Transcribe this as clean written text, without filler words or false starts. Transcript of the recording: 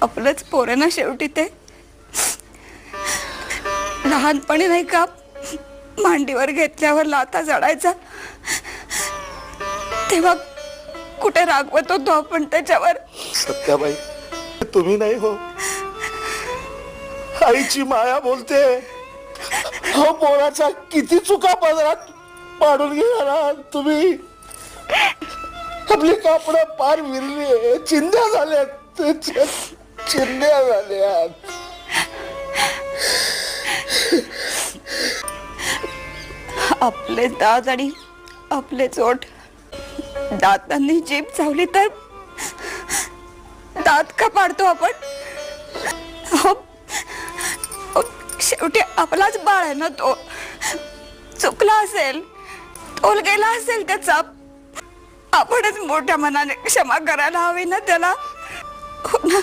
आपलंच पोर आहे ना शेवटी ते. लहानपणी नाही का मांडीवर घेतल्यावर लाथा चढायचा, तेव्हा कुठे रागवत होतो आपण त्याच्यावर. सत्याबाई, तुम्ही नाही हो, आईची माया बोलते. हो, पोराचा किती चुका पदरात पाडून घेणार तुम्ही. आपली कापड पार विरली, चिंध्या झाल्यात, चिंध्या झाल्यात. आपले दात आणि आपले चोट, दातांनी जीभ चावली तर दात का पाडतो आपण? हो, शेवटी आपलाच बाळ आहे ना तो. चुकला असेल, तोल गेला असेल त्याचा, आपणच मोठ्या मनाने क्षमा करायला हवी ना त्याला. हो ना.